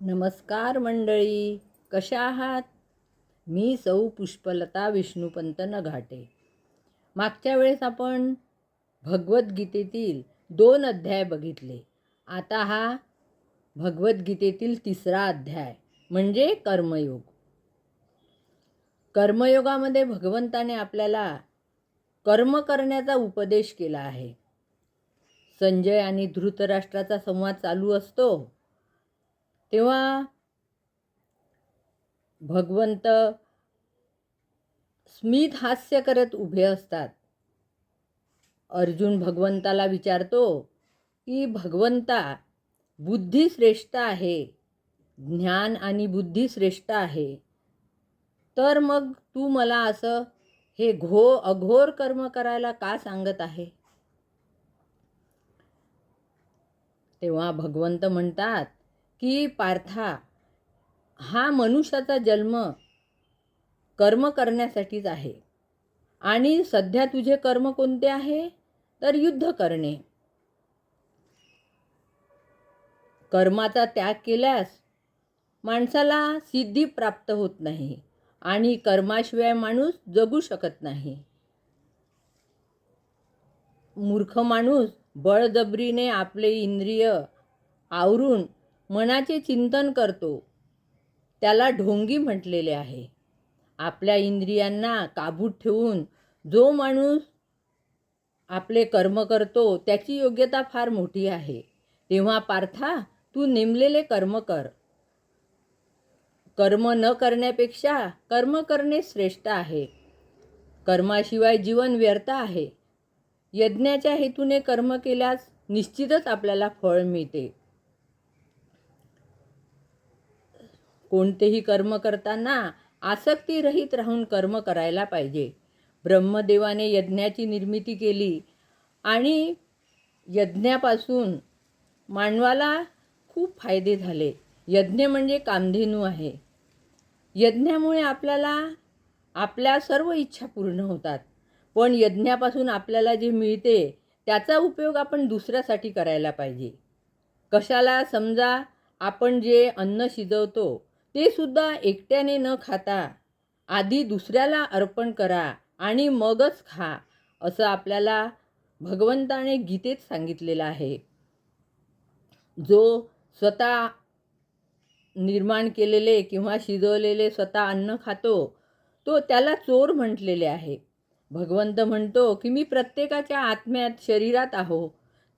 नमस्कार मंडळी, कशा आहात? मी सौ पुष्पलता विष्णुपंत नघाटे. मागच्या वेळेस आपण भगवद्गीतेतील 2 अध्याय बघितले. आता हा भगवद्गीतेतील 3रा अध्याय म्हणजे कर्मयोग. कर्मयोगामध्ये भगवंताने आपल्याला कर्म करण्याचा उपदेश केला आहे. संजय आणि धृतराष्ट्राचा संवाद चालू असतो तेव्हा भगवंत स्मित हास्य करत उभे असतात. अर्जुन भगवंताला विचारतो की भगवंता, बुद्धी श्रेष्ठ आहे, ज्ञान आणि बुद्धी श्रेष्ठ आहे, तर मग तू मला असं हे अघोर कर्म करायला का सांगत आहे? तेव्हा भगवंत म्हणतात की पार्था, हा मनुष्याचा जन्म कर्म करण्यासाठीच आहे आणि सध्या तुझे कर्म कोणते आहे? तर युद्ध करणे. कर्माचा त्याग केल्यास माणसाला सिद्धी प्राप्त होत नाही आणि कर्माशिवाय माणूस जगू शकत नाही. मूर्ख माणूस बळजबरीने आपले इंद्रिय आवरून मनाचे चिंतन करतो, त्याला ढोंगी म्हटलेले आहे. आपल्या इंद्रियांना काबूत ठेवून जो माणूस आपले कर्म करतो त्याची योग्यता फार मोठी आहे. तेव्हा पार्था, तू नेमलेले कर्म कर. कर्म न करण्यापेक्षा कर्म करणे श्रेष्ठ आहे. कर्माशिवाय जीवन व्यर्थ आहे. यज्ञाच्या हेतूने कर्म केल्यास निश्चितच आपल्याला फळ मिळते. कोणतेही कर्म करताना आसक्तीरहित राहून कर्म करायला पाहिजे. ब्रह्मदेवाने यज्ञाची निर्मिती केली आणि यज्ञापासून मानवाला खूप फायदे झाले. यज्ञ म्हणजे कामधेनू आहे. यज्ञामुळे आपल्याला आपल्या सर्व इच्छा पूर्ण होतात. पण यज्ञापासून आपल्याला जे मिळते त्याचा उपयोग आपण दुसऱ्यासाठी करायला पाहिजे. कशाला? समजा आपण जे अन्न शिजवतो ते सुद्धा एकट्याने न खाता आधी दुसऱ्याला अर्पण करा आणि मगच खा, असं आपल्याला भगवंताने गीतेत सांगितलेलं आहे. जो स्वतः निर्माण केलेले किंवा शिजवलेले स्वतः अन्न खातो तो त्याला चोर म्हटलेले आहे. भगवंत म्हणतो की मी प्रत्येकाच्या आत्म्यात शरीरात आहो,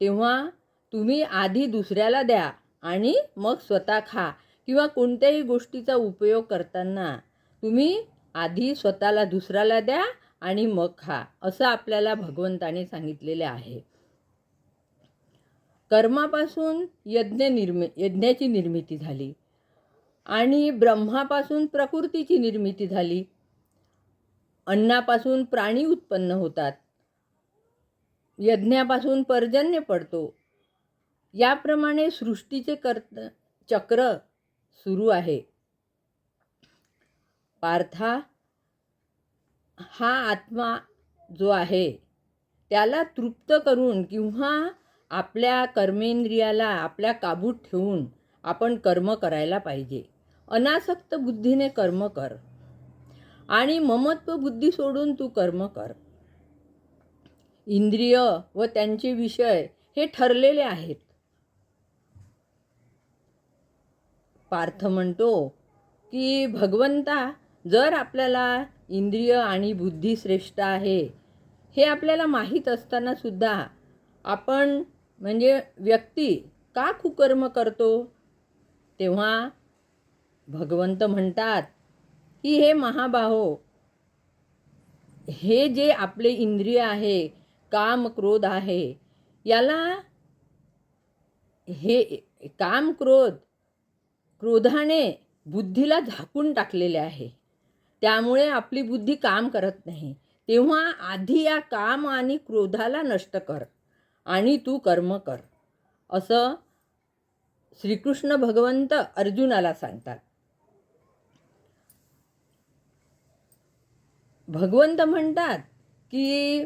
तेव्हा तुम्ही आधी दुसऱ्याला द्या आणि मग स्वतः खा. किंवा कोणत्याही गोष्टीचा उपयोग करताना तुम्ही आधी स्वतःला दुसऱ्याला द्या आणि मग खा, असं आपल्याला भगवंताने सांगितलेले आहे. कर्मापासून यज्ञाची निर्मिती झाली आणि ब्रह्मापासून प्रकृतीची निर्मिती झाली. अन्नापासून प्राणी उत्पन्न होतात. यज्ञापासून पर्जन्य पडतो. याप्रमाणे सृष्टीचे चक्र सुरू आहे. पार्था, हा आत्मा जो आहे त्याला तृप्त करून किंवा आपल्या कर्मेंद्रियाला आपल्या काबूत ठेवून आपण कर्म करायला पाहिजे. अनासक्त बुद्धीने कर्म कर आणि ममत्व बुद्धी सोडून तू कर्म कर. इंद्रिय व त्यांचे विषय हे ठरलेले आहेत. पार्थ म्हणतो की भगवंता, जर आपल्याला इंद्रिय आणि बुद्धी श्रेष्ठ आहे हे आपल्याला माहीत असताना सुद्धा आपण म्हणजे व्यक्ती का कुकर्म करतो? तेव्हा भगवंत म्हणतात की हे महाबाहो, हे जे आपले इंद्रिय आहे, काम क्रोध आहे, याला हे काम क्रोधाने बुद्धीला झाकून टाकलेले आहे. त्यामुळे आपली बुद्धी काम करत नाही. तेव्हा आधी या काम आणि क्रोधाला नष्ट कर आणि तू कर्म कर, असं श्रीकृष्ण भगवंत अर्जुनाला सांगतात. भगवंत म्हणतात की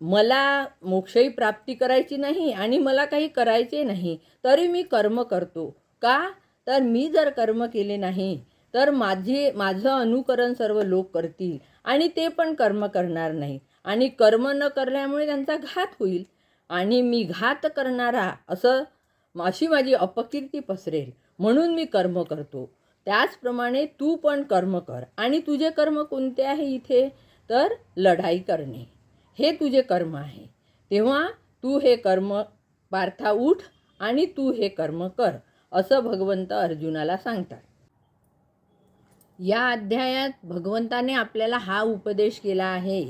मला मोक्षही प्राप्ती करायची नाही आणि मला काही करायचे नाही, तरी मी कर्म करतो. का? तर मी जर कर्म केले नाही तर माझं अनुकरण सर्व लोक करतील आणि ते पण कर्म करणार नाही आणि कर्म न करल्यामुळे त्यांचा घात होईल आणि मी घात करणारा अशी माझी अपकीर्ती पसरेल, म्हणून मी कर्म करतो. त्याचप्रमाणे तू पण कर्म कर. आणि तुझे कर्म कोणते आहे इथे? तर लढाई करणे हे तुझे कर्म आहे. तेव्हा तू हे कर्म पार्था उठ आणि तू हे कर्म कर, असं भगवंत अर्जुनाला सांगतात. या अध्यायात भगवंताने आपल्याला हा उपदेश केला आहे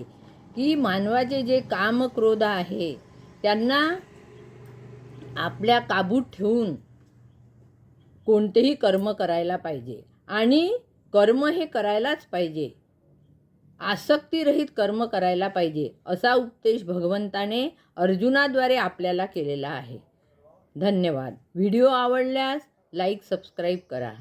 की मानवाचे जे काम क्रोध आहे त्यांना आपल्या काबूत ठेवून कोणतेही कर्म करायला पाहिजे आणि कर्म हे करायलाच पाहिजे. आसक्तीरहित कर्म करायला पाहिजे, असा उपदेश भगवंताने अर्जुनाद्वारे आपल्याला केलेला आहे. धन्यवाद. व्हिडिओ आवडल्यास लाईक सबस्क्राईब करा.